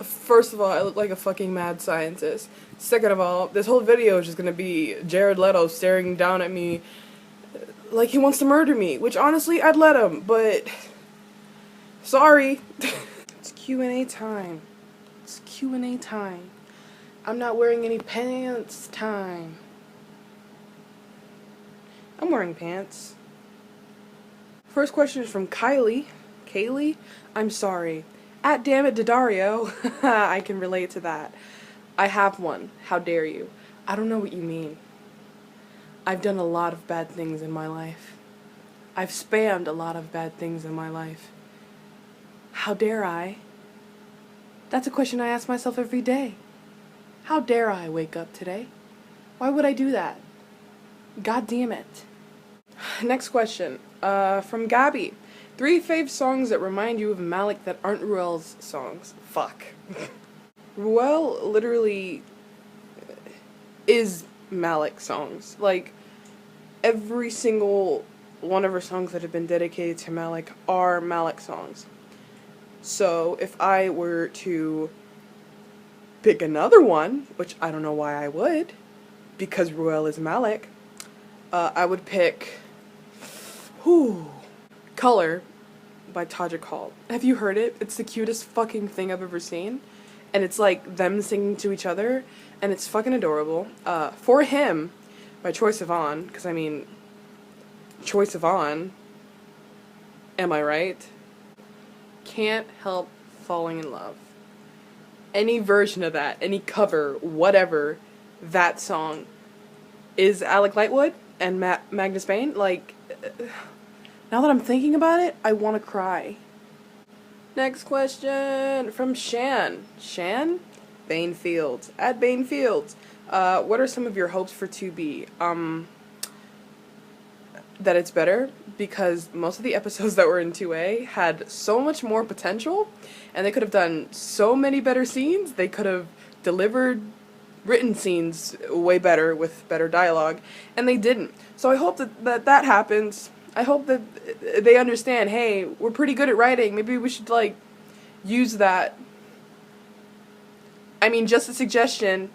First of all, I look like a fucking mad scientist. Second of all, this whole video is just gonna be Jared Leto staring down at me like he wants to murder me, which honestly, I'd let him, but sorry. It's Q&A time. It's Q&A time. I'm not wearing any pants time. I'm wearing pants. First question is from Kylie. Kaylee? I'm sorry. At damn it, Daddario. I can relate to that. I have one. How dare you? I don't know what you mean. I've done a lot of bad things in my life. I've spammed a lot of bad things in my life. How dare I? That's a question I ask myself every day. How dare I wake up today? Why would I do that? God damn it. Next question. From Gabby. 3 fave songs that remind you of Malik that aren't Ruel's songs. Fuck. Ruel literally is Malik songs. Like, every single one of her songs that have been dedicated to Malik are Malik songs. So, if I were to pick another one, which I don't know why I would, because Ruel is Malik, I would pick Color by Tajik Hall. Have you heard it? It's the cutest fucking thing I've ever seen. And it's like them singing to each other, and it's fucking adorable. For Him by Troye Sivan, because I mean, Troye Sivan, am I right? Can't help falling in love. Any version of that, any cover, whatever, that song is Alec Lightwood and Magnus Bane. Like, now that I'm thinking about it, I want to cry. Next question from Shan. Shan? Bane Fields. At Bane Fields. What are some of your hopes for 2B? That it's better, because most of the episodes that were in 2A had so much more potential, and they could have done so many better scenes. They could have delivered written scenes way better with better dialogue, and they didn't. So I hope that happens. I hope that they understand, hey, we're pretty good at writing. Maybe we should, like, use that. I mean, just a suggestion.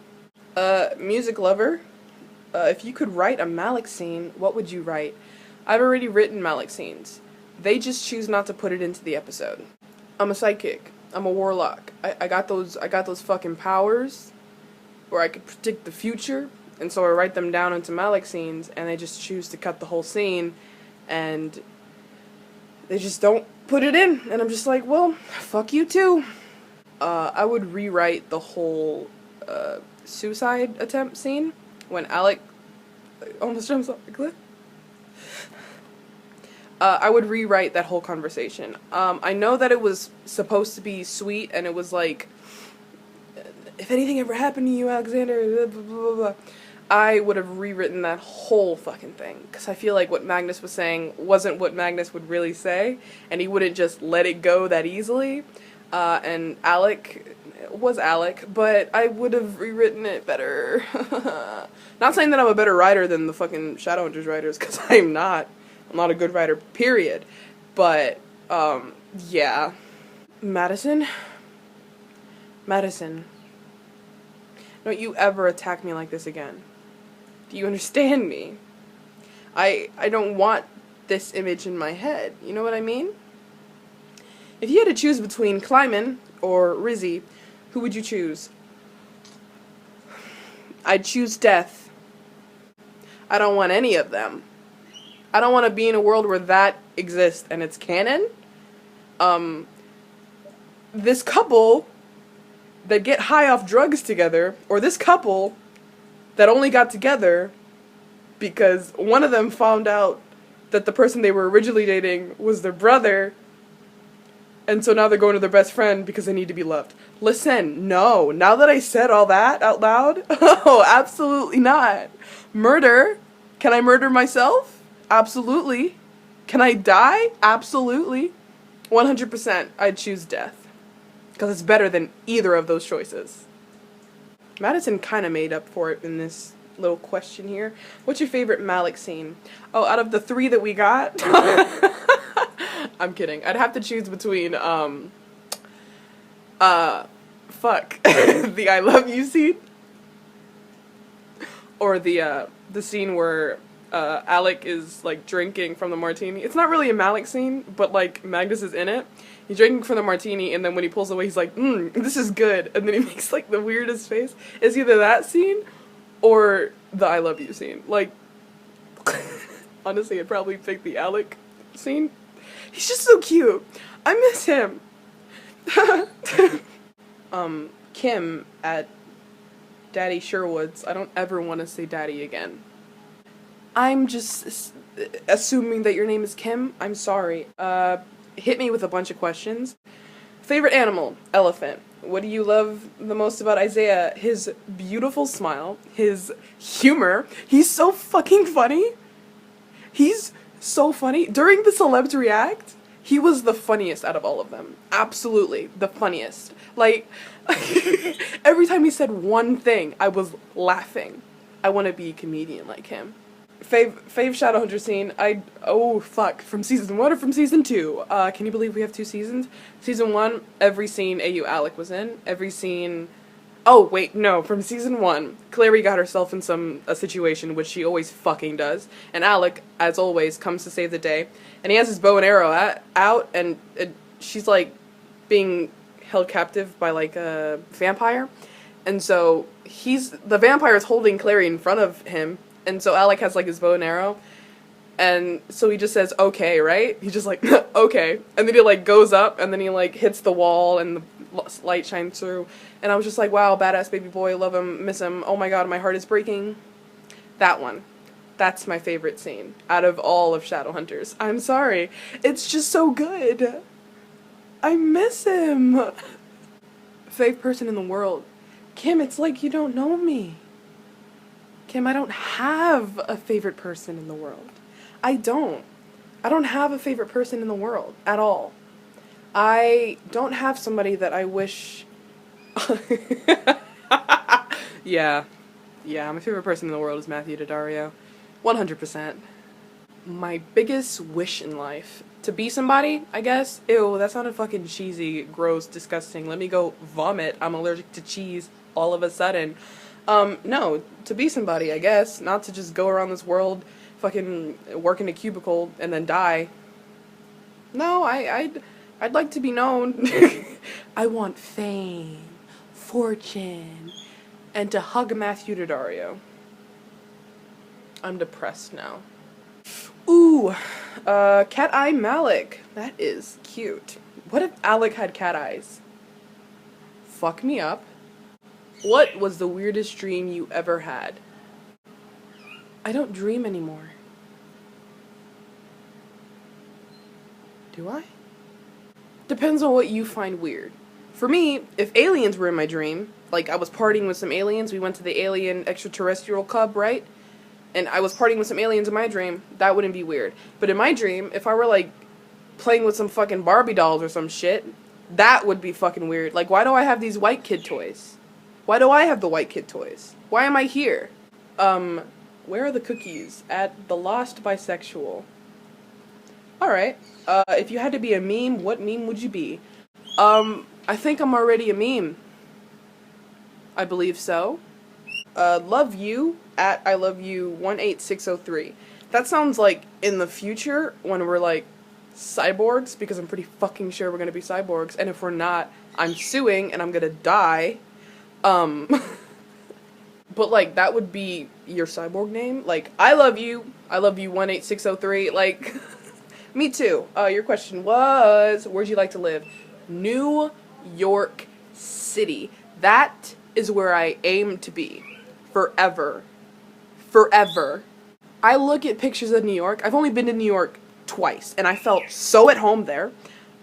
Music lover, if you could write a Malik scene, what would you write? I've already written Malik scenes. They just choose not to put it into the episode. I'm a psychic. I'm a warlock. I got those fucking powers where I could predict the future, and so I write them down into Malik scenes, and they just choose to cut the whole scene, and they just don't put it in, and I'm just like, well, fuck you too. I would rewrite the whole suicide attempt scene when Alec almost jumps off the cliff. I would rewrite that whole conversation. I know that it was supposed to be sweet, and it was like, if anything ever happened to you, Alexander, blah, blah, blah, blah. I would have rewritten that whole fucking thing, because I feel like what Magnus was saying wasn't what Magnus would really say, and he wouldn't just let it go that easily. And Alec was Alec, but I would have rewritten it better. Not saying that I'm a better writer than the fucking Shadowhunters writers, because I'm not. I'm not a good writer, period. But, yeah. Madison? Don't you ever attack me like this again. Do you understand me? I don't want this image in my head. You know what I mean? If you had to choose between Kleiman or Rizzy, who would you choose? I'd choose death. I don't want any of them. I don't want to be in a world where that exists and it's canon. This couple that get high off drugs together, or this couple that only got together because one of them found out that the person they were originally dating was their brother, and so now they're going to their best friend because they need to be loved. Listen, no. Now that I said all that out loud, oh, absolutely not. Murder? Can I murder myself? Absolutely. Can I die? Absolutely. 100% I'd choose death, because it's better than either of those choices. Madison kind of made up for it in this little question here. What's your favorite Malik scene? Oh, out of the 3 that we got? I'm kidding. I'd have to choose between fuck, the I love you scene, or the scene where Alec is like drinking from the martini. It's not really a Malik scene, but like Magnus is in it. He's drinking from the martini, and then when he pulls away, he's like, this is good. And then he makes like the weirdest face. It's either that scene or the I love you scene. Like, honestly, I'd probably pick the Alec scene. He's just so cute. I miss him. Kim at Daddy Sherwood's. I don't ever want to say daddy again. I'm just assuming that your name is Kim. I'm sorry. Hit me with a bunch of questions. Favorite animal? Elephant. What do you love the most about Isaiah? His beautiful smile, his humor. He's so fucking funny. He's so funny. During the Celebs React, he was the funniest out of all of them. Absolutely the funniest. Like, every time he said one thing, I was laughing. I want to be a comedian like him. Fave Shadowhunter scene, oh fuck, from season 1 or from season 2? Can you believe we have 2 seasons? Season 1, every scene AU Alec was in. Every scene, oh wait, no, from season 1, Clary got herself in a situation, which she always fucking does, and Alec, as always, comes to save the day, and he has his bow and arrow out, and she's like being held captive by like a vampire, and so the vampire is holding Clary in front of him. And so Alec has, like, his bow and arrow, and so he just says, okay, right? He's just like, okay. And then he, like, goes up, and then he, like, hits the wall, and the light shines through. And I was just like, wow, badass baby boy, love him, miss him, oh my god, my heart is breaking. That one. That's my favorite scene out of all of Shadowhunters. I'm sorry. It's just so good. I miss him. Fave person in the world. Kim, it's like you don't know me. Kim, I don't have a favorite person in the world. I don't have a favorite person in the world at all. I don't have somebody that I wish... Yeah, my favorite person in the world is Matthew Daddario. 100%. My biggest wish in life, to be somebody, I guess. Ew, that sounded fucking cheesy, gross, disgusting. Let me go vomit. I'm allergic to cheese all of a sudden. No, to be somebody, I guess. Not to just go around this world, fucking work in a cubicle and then die. No, I'd like to be known. I want fame, fortune, and to hug Matthew Daddario. I'm depressed now. Ooh, Cat Eye Malik. That is cute. What if Alec had cat eyes? Fuck me up. What was the weirdest dream you ever had? I don't dream anymore. Do I? Depends on what you find weird. For me, if aliens were in my dream, like I was partying with some aliens, we went to the alien extraterrestrial club, right? And I was partying with some aliens in my dream, that wouldn't be weird. But in my dream, if I were like playing with some fucking Barbie dolls or some shit, that would be fucking weird. Like, why do I have these white kid toys? Why do I have the white kid toys? Why am I here? Where are the cookies? At the Lost Bisexual. Alright. If you had to be a meme, what meme would you be? I think I'm already a meme. I believe so. Love you at I love you 18603. That sounds like in the future when we're like cyborgs, because I'm pretty fucking sure we're gonna be cyborgs, and if we're not, I'm suing and I'm gonna die. But like that would be your cyborg name. Like I love you 18603. Like me too. Your question was, where'd you like to live? New York City. That is where I aim to be. Forever. Forever. I look at pictures of New York. I've only been to New York twice, and I felt so at home there.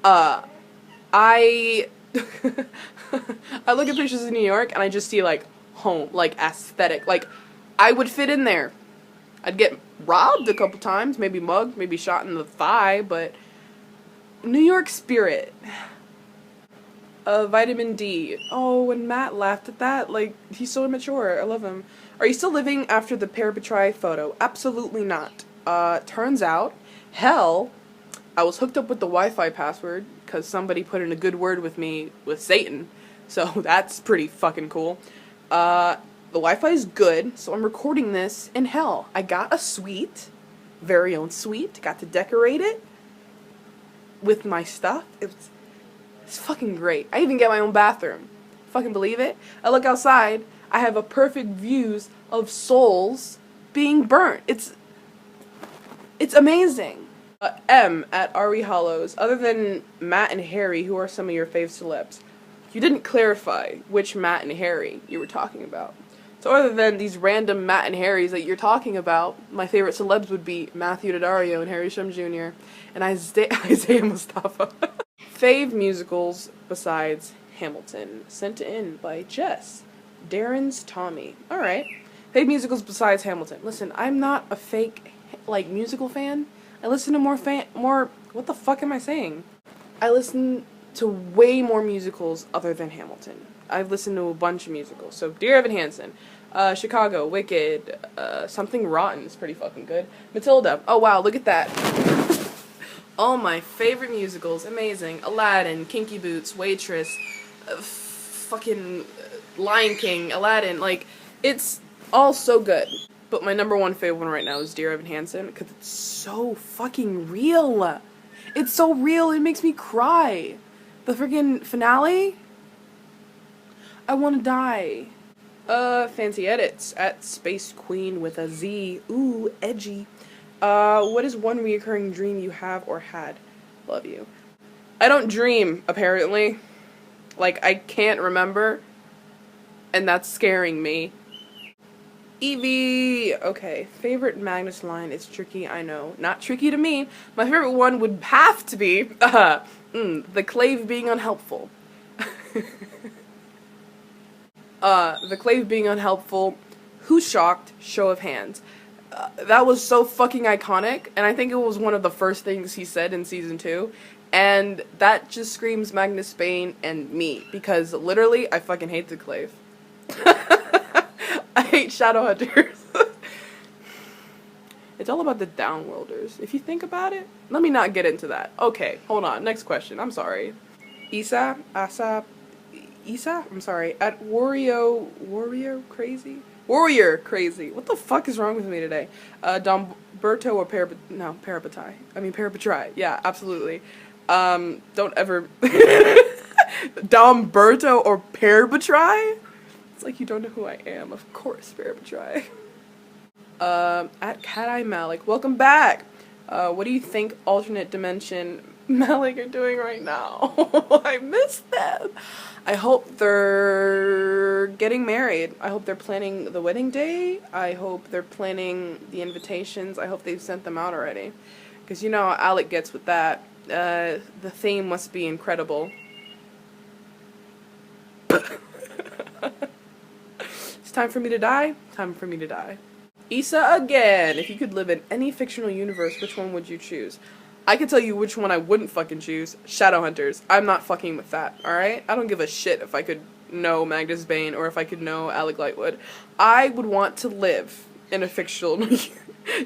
I look at pictures of New York, and I just see, like, home, like, aesthetic. Like, I would fit in there. I'd get robbed a couple times, maybe mugged, maybe shot in the thigh, but New York spirit. Vitamin D. Oh, when Matt laughed at that, like, he's so immature. I love him. Are you still living after the Parabatri photo? Absolutely not. Turns out, hell, I was hooked up with the Wi-Fi password because somebody put in a good word with me with Satan. So that's pretty fucking cool. The Wi-Fi is good, so I'm recording this in hell. I got a suite, very own suite, got to decorate it with my stuff. It's fucking great. I even get my own bathroom. Fucking believe it? I look outside, I have a perfect views of souls being burnt. It's amazing. M at RE Hollows. Other than Matt and Harry, who are some of your fave celebs? You didn't clarify which Matt and Harry you were talking about. So other than these random Matt and Harrys that you're talking about, my favorite celebs would be Matthew Daddario and Harry Shum Jr. and Isaiah Mustafa. Fave musicals besides Hamilton. Sent in by Jess. Darren's Tommy. Alright. Fave musicals besides Hamilton. Listen, I'm not a fake, musical fan. I listen to more, what the fuck am I saying? I listen to way more musicals other than Hamilton. I've listened to a bunch of musicals. So, Dear Evan Hansen, Chicago, Wicked, Something Rotten is pretty fucking good. Matilda, oh wow, look at that. All my favorite musicals, amazing. Aladdin, Kinky Boots, Waitress, fucking Lion King, Aladdin, it's all so good. But my number one favorite one right now is Dear Evan Hansen, because it's so fucking real. It's so real, it makes me cry. The freaking finale? I want to die. Fancy edits at Space Queen with a Z. Ooh, edgy. What is one reoccurring dream you have or had? Love you. I don't dream, apparently. I can't remember. And that's scaring me. Evie! Okay, favorite Magnus line. It's tricky, I know. Not tricky to me. My favorite one would have to be, the clave being unhelpful. The clave being unhelpful. Who's shocked? Show of hands. That was so fucking iconic, and I think it was one of the first things he said in season 2. And that just screams Magnus Bane and me, because literally, I fucking hate the clave. I hate Shadowhunters. It's all about the downworlders. If you think about it, let me not get into that. Okay, hold on. Next question. I'm sorry. Isa? I'm sorry. At Warrior Crazy? What the fuck is wrong with me today? Domberto or Parabatai. Parapatrai. Yeah, absolutely. Don't ever... Domberto or Parabatrai? It's like you don't know who I am. Of course, Parabatrai. At Cat Eye Malik. Welcome back! What do you think alternate dimension Malik are doing right now? I miss them. I hope they're getting married. I hope they're planning the wedding day. I hope they're planning the invitations. I hope they've sent them out already. Because you know how Alec gets with that. The theme must be incredible. It's time for me to die. Time for me to die. Issa again. If you could live in any fictional universe, which one would you choose? I can tell you which one I wouldn't fucking choose. Shadowhunters. I'm not fucking with that, alright? I don't give a shit if I could know Magnus Bane or if I could know Alec Lightwood. I would want to live in a fictional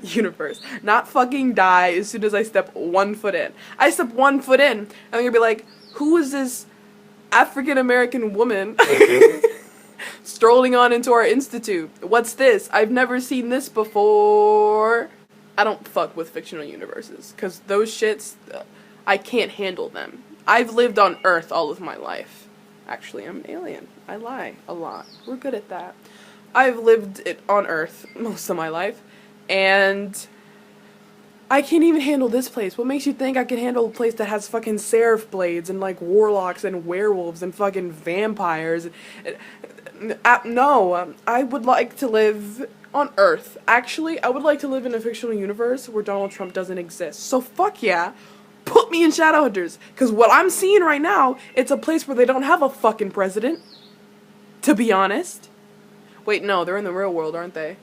universe. Not fucking die as soon as I step 1 foot in. I step 1 foot in, and I'm gonna be like, who is this African-American woman strolling on into our institute? What's this? I've never seen this before. I don't fuck with fictional universes, because those shits, I can't handle them. I've lived on Earth all of my life. Actually, I'm an alien. I lie a lot. We're good at that. I've lived on Earth most of my life, and I can't even handle this place. What makes you think I can handle a place that has fucking seraph blades and warlocks and werewolves and fucking vampires? No, I would like to live on Earth. Actually, I would like to live in a fictional universe where Donald Trump doesn't exist. So fuck yeah, put me in Shadowhunters. Because what I'm seeing right now, it's a place where they don't have a fucking president. To be honest. Wait, no, they're in the real world, aren't they?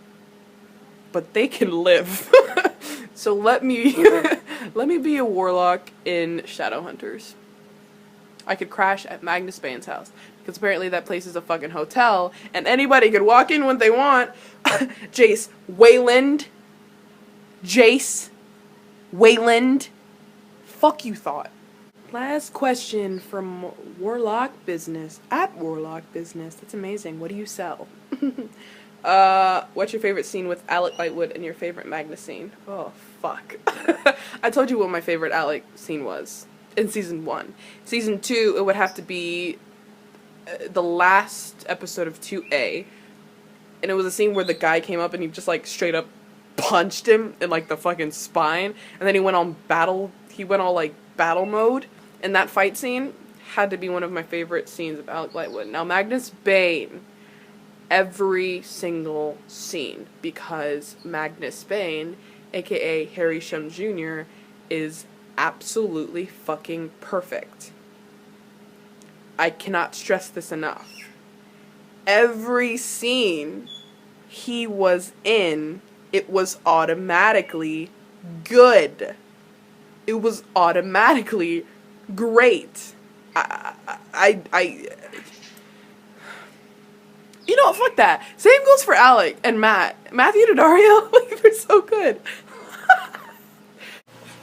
But they can live. So let me be a warlock in Shadowhunters. I could crash at Magnus Bane's house. Because apparently that place is a fucking hotel. And anybody could walk in when they want. Jace. Wayland. Fuck you thought. Last question from Warlock Business. At Warlock Business. That's amazing. What do you sell? What's your favorite scene with Alec Lightwood and your favorite Magnus scene? Oh, fuck. I told you what my favorite Alec scene was in season 1. Season 2, it would have to be the last episode of 2A. And it was a scene where the guy came up and he just, like, straight up punched him in, like, the fucking spine. And then he went all, like, battle mode. And that fight scene had to be one of my favorite scenes of Alec Lightwood. Now, Magnus Bane, every single scene, because Magnus Bane, aka Harry Shum Jr., is absolutely fucking perfect. I cannot stress this enough. Every scene he was in, it was automatically good. It was automatically great. You know what, fuck that. Same goes for Alec and Matt. Matthew Daddario, like, they're so good.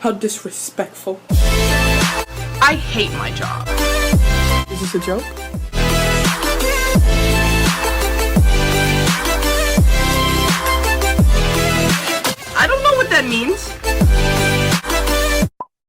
How disrespectful. I hate my job. Is this a joke?